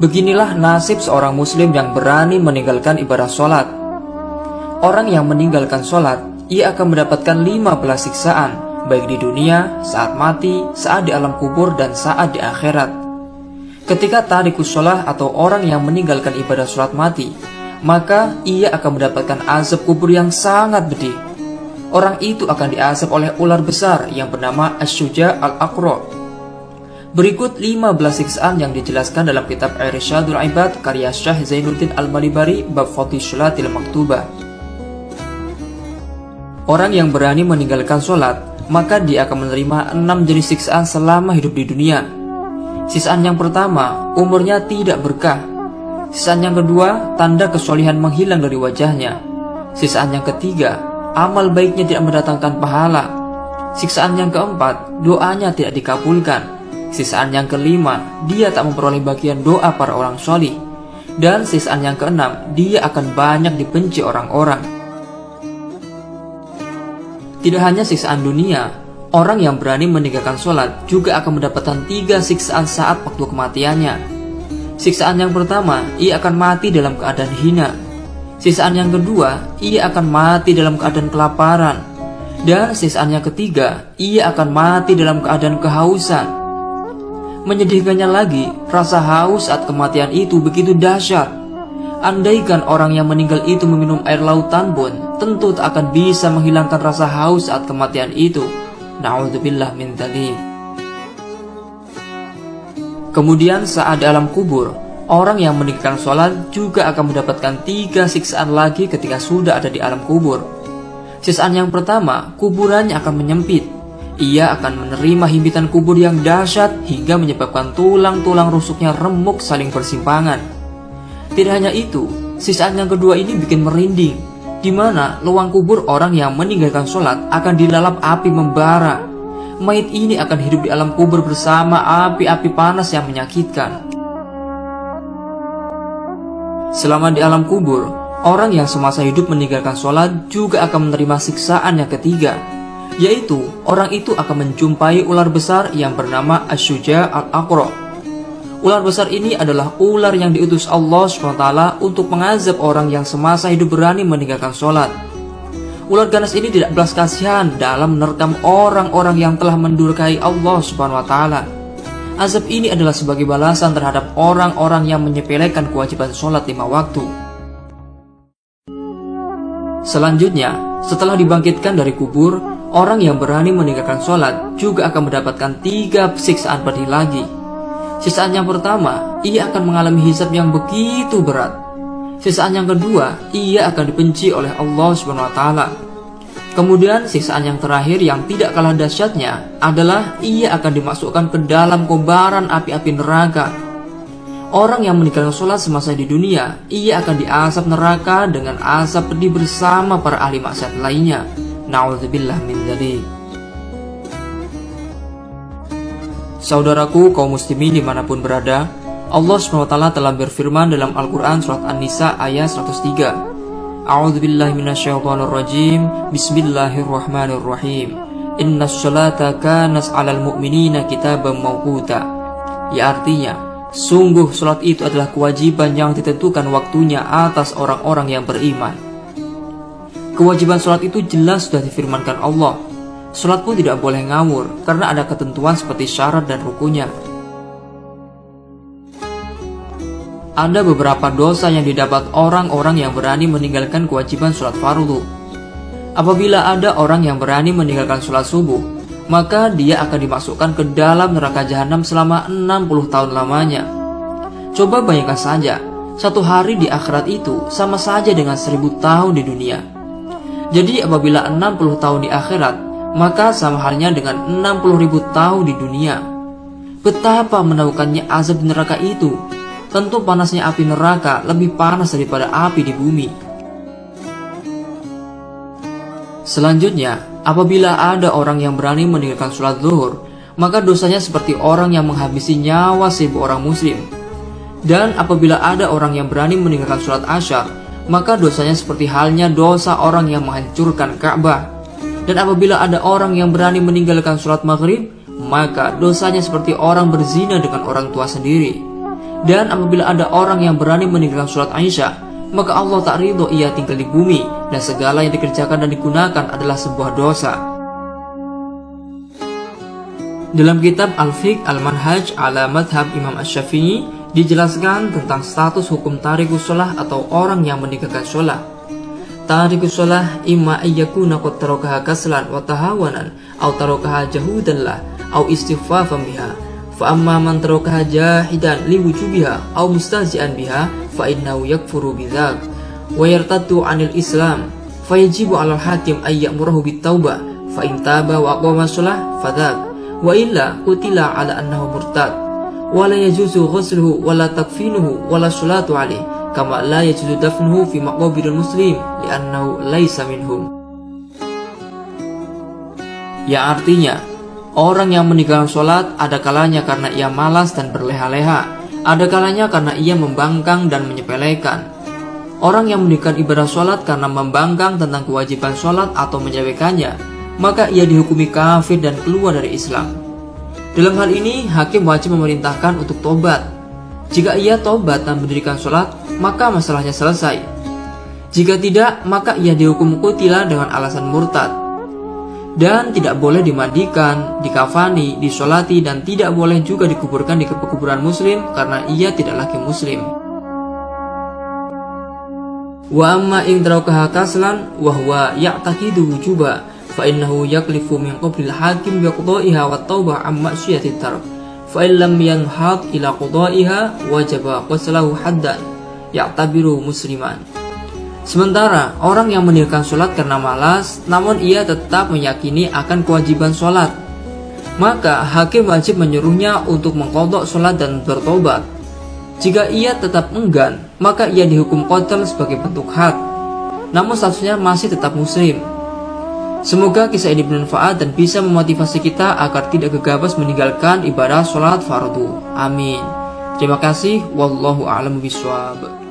Beginilah nasib seorang muslim yang berani meninggalkan ibadah sholat. Orang yang meninggalkan sholat, ia akan mendapatkan 15 siksaan, baik di dunia, saat mati, saat di alam kubur, dan saat di akhirat. Ketika tarikus sholah atau orang yang meninggalkan ibadah sholat mati, maka ia akan mendapatkan azab kubur yang sangat pedih. Orang itu akan diazab oleh ular besar yang bernama Asy-Syuja' al-Aqra'. Berikut 15 siksaan yang dijelaskan dalam kitab Irsyadul Ibad karya Syekh Zainuddin Al-Malibari bab Fadhil Sholatil Maktubah. Orang yang berani meninggalkan sholat, maka dia akan menerima 6 jenis siksaan selama hidup di dunia. Siksaan yang pertama, umurnya tidak berkah. Siksaan yang kedua, tanda kesolihan menghilang dari wajahnya. Siksaan yang ketiga, amal baiknya tidak mendatangkan pahala. Siksaan yang keempat, doanya tidak dikabulkan. Siksaan yang kelima, dia tak memperoleh bagian doa para orang solih. Dan siksaan yang keenam, dia akan banyak dibenci orang-orang. Tidak hanya siksaan dunia, orang yang berani meninggalkan sholat juga akan mendapatkan 3 siksaan saat waktu kematiannya. Siksaan yang pertama, ia akan mati dalam keadaan hina. Siksaan yang kedua, ia akan mati dalam keadaan kelaparan. Dan siksaan yang ketiga, ia akan mati dalam keadaan kehausan. Menyedihkannya lagi, rasa haus saat kematian itu begitu dahsyat. Andaikan orang yang meninggal itu meminum air lautan pun, tentu tak akan bisa menghilangkan rasa haus saat kematian itu. Na'udzubillah min dzalik. Kemudian saat di alam kubur, orang yang meninggalkan sholat juga akan mendapatkan 3 siksaan lagi ketika sudah ada di alam kubur. Siksaan yang pertama, kuburannya akan menyempit. Ia akan menerima himpitan kubur yang dahsyat hingga menyebabkan tulang-tulang rusuknya remuk saling bersimpangan. Tidak hanya itu, siksaan yang kedua ini bikin merinding, di mana lubang kubur orang yang meninggalkan sholat akan dilalap api membara. Mayit ini akan hidup di alam kubur bersama api-api panas yang menyakitkan. Selama di alam kubur, orang yang semasa hidup meninggalkan sholat juga akan menerima siksaan yang ketiga, yaitu orang itu akan menjumpai ular besar yang bernama Asy-Syuja' al-Aqra'. Ular besar ini adalah ular yang diutus Allah SWT untuk mengazab orang yang semasa hidup berani meninggalkan sholat. Ular ganas ini tidak belas kasihan dalam menerkam orang-orang yang telah mendurhakai Allah SWT. Azab ini adalah sebagai balasan terhadap orang-orang yang menyepelekan kewajiban sholat 5 waktu. Selanjutnya, setelah dibangkitkan dari kubur, orang yang berani meninggalkan sholat juga akan mendapatkan 3 siksaan pedih lagi. Siksaan yang pertama, ia akan mengalami hisab yang begitu berat. Siksaan yang kedua, ia akan dibenci oleh Allah SWT. Kemudian siksaan yang terakhir yang tidak kalah dahsyatnya adalah ia akan dimasukkan ke dalam kobaran api-api neraka. Orang yang meninggalkan sholat semasa di dunia, ia akan diazab neraka dengan azab pedih bersama para ahli maksiat lainnya. Na'udzubillah min dzalik. Saudaraku kaum muslimin dimanapun berada, Allah SWT telah berfirman dalam Al-Quran surat An-Nisa ayat 103. A'udzubillahi minasyaitonirrajim. Bismillahirrahmanirrahim. Innas sholata kanat 'alal mu'minina kitaban mawquta. Ya, artinya, sungguh sholat itu adalah kewajiban yang ditentukan waktunya atas orang-orang yang beriman. Kewajiban sholat itu jelas sudah difirmankan Allah. Sholat pun tidak boleh ngawur karena ada ketentuan seperti syarat dan rukunya. Ada beberapa dosa yang didapat orang-orang yang berani meninggalkan kewajiban sholat fardu. Apabila ada orang yang berani meninggalkan sholat subuh, maka dia akan dimasukkan ke dalam neraka jahanam selama 60 tahun lamanya. Coba bayangkan saja, 1 hari di akhirat itu sama saja dengan 1000 tahun di dunia. Jadi apabila 60 tahun di akhirat, maka sama halnya dengan 60.000 tahun di dunia. Betapa menaukannya azab di neraka itu. Tentu panasnya api neraka lebih panas daripada api di bumi. Selanjutnya, apabila ada orang yang berani meninggalkan sholat zuhur, maka dosanya seperti orang yang menghabisi nyawa 1000 orang muslim. Dan apabila ada orang yang berani meninggalkan sholat asyar, maka dosanya seperti halnya dosa orang yang menghancurkan Ka'bah. Dan apabila ada orang yang berani meninggalkan sholat maghrib, maka dosanya seperti orang berzina dengan orang tua sendiri. Dan apabila ada orang yang berani meninggalkan sholat Isya, maka Allah tak ridho ia tinggal di bumi, dan segala yang dikerjakan dan digunakan adalah sebuah dosa. Dalam kitab Al-Fiqh Al-Manhaj ala Madhab Imam Asy-Syafi'i dijelaskan tentang status hukum tarikus sholah atau orang yang meninggalkan sholat. Tarikus sholah imma ayyakuna qad tarakaha kaslan wa tahawanan aw tarakaha jahudan lah aw istighfafan biha. Fa amma man tarakaha jahidan liwujubiha aw mustahzi'an biha fa innahu yakfuru bidzak wa yartaddu 'anil Islam fa yajibu 'alal hakim ay ya'murahu bit-taubah fa in taba wa aqama shalah fadzak wa illa qutila 'ala annahu murtad wa la yajuzu ghusluhu wa la takfinuhu wa la salatu 'alaihi kama la yajuzu dafnuhu fi maqabiril muslim li'annahu laisa minhum. Ya, artinya orang yang meninggalkan sholat ada kalanya karena ia malas dan berleha-leha, ada kalanya karena ia membangkang dan menyepelekan. Orang yang meninggalkan ibadah sholat karena membangkang tentang kewajiban sholat atau menyepelekannya, maka ia dihukumi kafir dan keluar dari Islam. Dalam hal ini, hakim wajib memerintahkan untuk tobat. Jika ia tobat dan mendirikan sholat, maka masalahnya selesai. Jika tidak, maka ia dihukum qutila dengan alasan murtad. Dan tidak boleh dimandikan, dikafani, disolati, dan tidak boleh juga dikuburkan di pekuburan muslim karena ia tidak lagi muslim. Wa amma in tarakaha kaslan wa huwa ya'taqidu wujuba fa innahu yaklifu min qablil hakim bi qada'iha wa taubah amma ma'siyati tark fa in lam yanhad ila qada'iha wajaba qaslahu haddan ya'tabiru musliman. Sementara orang yang meninggalkan sholat karena malas, namun ia tetap meyakini akan kewajiban sholat, maka hakim wajib menyuruhnya untuk mengqadha sholat dan bertobat. Jika ia tetap enggan, maka ia dihukum qatl sebagai bentuk had, namun statusnya masih tetap muslim. Semoga kisah ini bermanfaat dan bisa memotivasi kita agar tidak gegabah meninggalkan ibadah sholat fardu. Amin. Terima kasih. Wallahu a'lam bishawab.